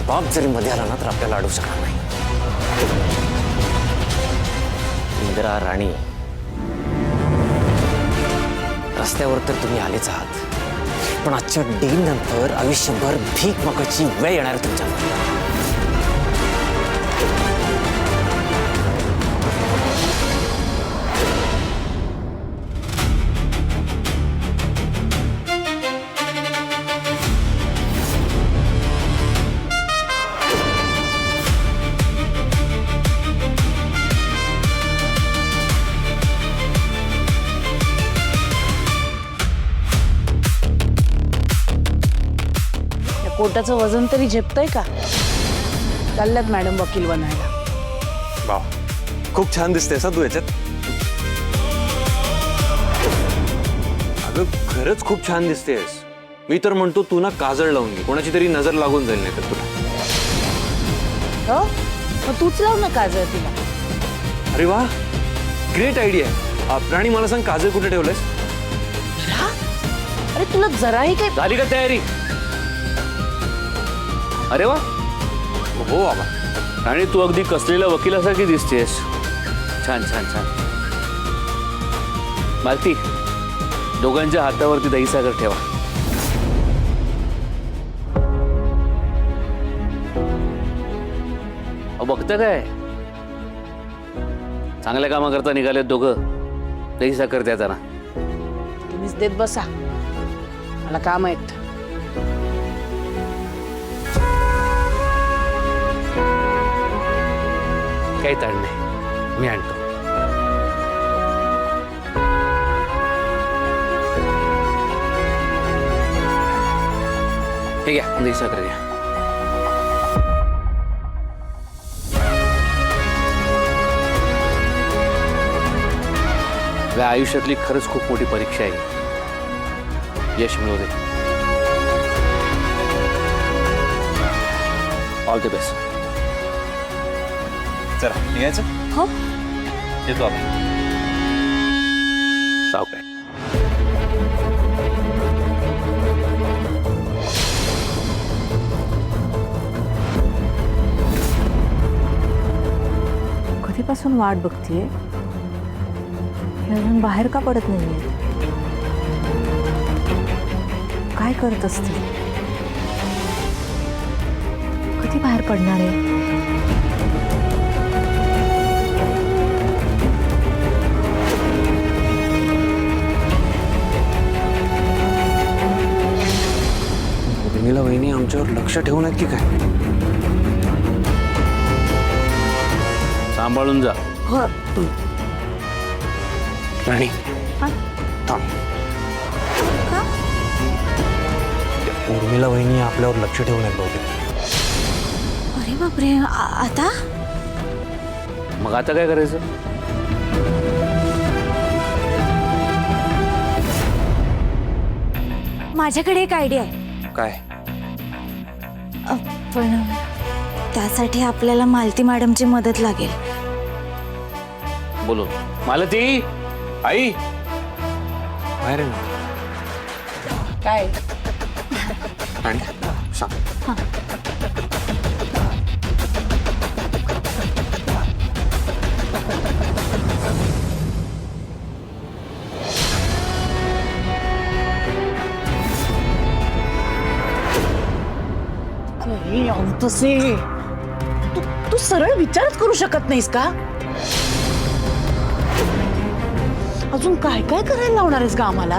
बाप जरी मध्ये आला ना तर आपल्याला अडवू शकणार नाही. इंदिरा राणी, रस्त्यावर तर तुम्ही आलेच आहात, पण आजच्या डील नंतर आयुष्यभर भीक मागायची वेळ येणार तुमच्यावर. कोटाचं वजन तरी झेपतंय का? चालल्यात मॅडम वकील बनायला. वाव, खूप छान दिसतेस तू याच्यात. अगं खरंच खूप छान दिसतेस. मी तर म्हणतो तू ना काजळ लावून घे, कोणाची तरी नजर लागून जाईल नाही तर तुला. हो, मग तूच लाव ना काजळ तिला. अरे वा, ग्रेट आयडिया आहे. राणी मला सांग, काजळ कुठे ठेवलंयस? अरे तुला जराही काय झाली का तयारी? अरे वा, हो बाबा. आणि तू अगदी कसलेल्या वकिलासारखी दिसतेस. छान छान छान. मालती, दोघांच्या हातावरती दही सागर ठेवा. बघता काय, चांगल्या कामाकरता निघालेत दोघं. दही साखर द्या जरा. तुम्हीच देत बसा, मला काम आहेत. काही ताण नाही, मी आणतो. हे घ्या, दही साखर घ्या. या आयुष्यातली खरंच खूप मोठी परीक्षा आहे. यश मिळू दे. All the best. चला निघायचं. हो, येतो आपण. सावकाश. कधीपासून वाट बघतीये, हे अजून बाहेर का पडत नाहीये? काय करत असतील? कधी बाहेर पडणार आहे? उर्मिला वहिनी आमच्यावर लक्ष ठेवून आहेत की काय? सांभाळून जा. हो. राणी हा? थांब. का? उर्मिला वहिनी आपल्यावर लक्ष ठेवून आहेत बहुतेक. अरे बापरे, आता? मग आता काय करायचं? माझ्याकडे एक आयडिया आहे. काय? पण त्यासाठी आपल्याला मालती मॅडमची मदत लागेल. बोलो. मालती, आई. बाहेर आहे ना. काय राणी सांग. तसे तू तू सरळ विचारच करू शकत नाहीस का? अजून काय काय करायला लावणार आहेस का आम्हाला?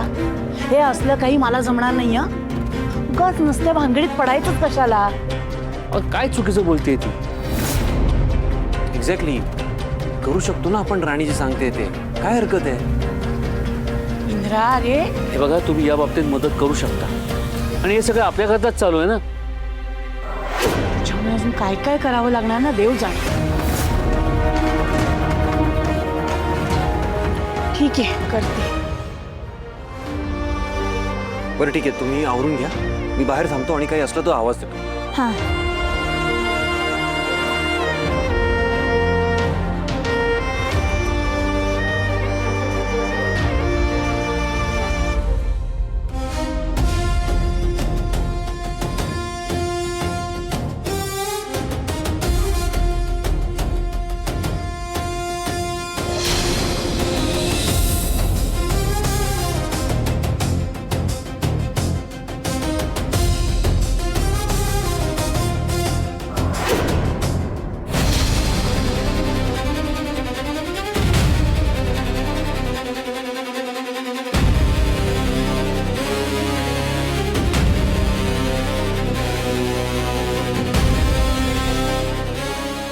हे असलं काही मला जमणार नाही. उगाच नसत्या भानगडीत पडायचंच कशाला? काय चुकीचं बोलतेय तू? एक्झॅक्टली, करू शकतो ना आपण. राणी जे सांगते ते काय हरकत आहे? इंद्रा, अरे हे बघा, तुम्ही या बाबतीत मदत करू शकता आणि हे सगळं आपल्याकरताच चालू आहे ना. त्याच्यामुळे अजून काय काय करावं लागणार ना, देव जाणे. ठीक आहे, करते. बरं ठीक आहे, तुम्ही आवरून घ्या. मी बाहेर थांबतो आणि काही असलं तर आवाज देतो. हां.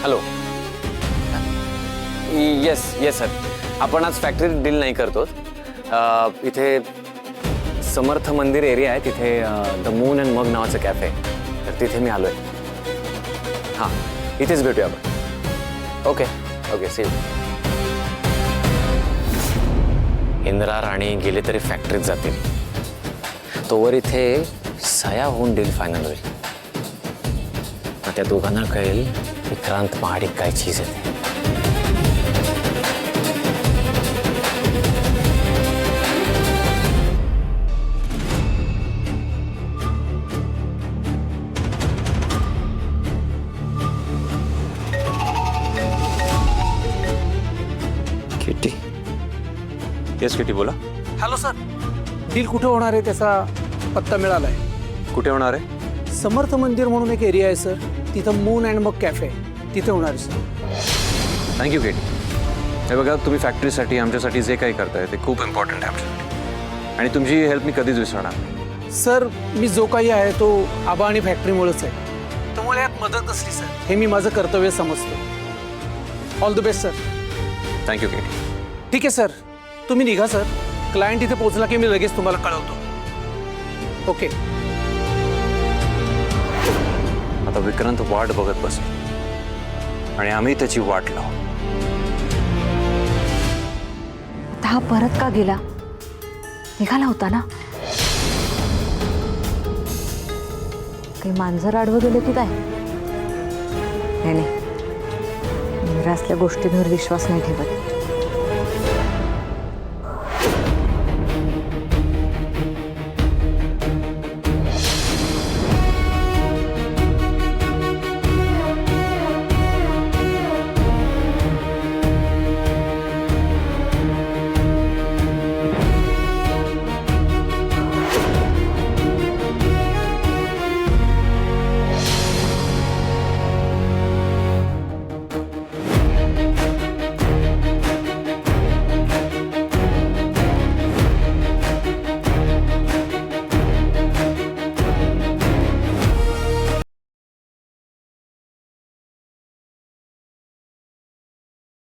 हॅलो. Yes yes sir. आपण आज फॅक्टरी डील नाही करतो. इथे समर्थ मंदिर एरिया आहे, तिथे द मून अँड मग नावाचं कॅफे आहे, तर तिथे मी आलो आहे. हां, इथेच भेटूया आपण. Okay okay, see you. Indira Rani गेले तरी फॅक्टरीत जातील, तोवर इथे सया होऊन डील फायनल होईल. मग त्या दोघांना कळेल विक्रांत महाडिक काय चीज आहे. किटी. येस किटी, बोला. हॅलो सर, डील कुठे होणार आहे त्याचा पत्ता मिळालाय. कुठे होणार आहे? समर्थ मंदिर म्हणून एक एरिया आहे सर, तिथं मून अँड मग कॅफे आहे, तिथे होणार आहे सर. Thank you kitty. हे बघा, तुम्ही फॅक्टरीसाठी आमच्यासाठी जे काही करताय ते खूप इम्पॉर्टंट आहे आमच्यासाठी, आणि तुमची हेल्प मी कधीच विसरणार नाही. सर, मी जो काही आहे तो आबा आणि फॅक्टरीमुळेच आहे, त्यामुळे यात मदत असली सर, हे मी माझं कर्तव्य समजतो. All the best sir. Thank you kitty. ठीक आहे सर, तुम्ही निघा सर. क्लायंट इथे पोहोचला की मी लगेच तुम्हाला कळवतो. ओके. आता विक्रांत वाट बघत बसेल आणि आम्ही त्याची वाट लावू. आता हा परत का गेला? निघाला होता ना. काही मांजर आडवं गेलं की काय? नाही, इंदिरा असल्या गोष्टींवर विश्वास नाही ठेवत.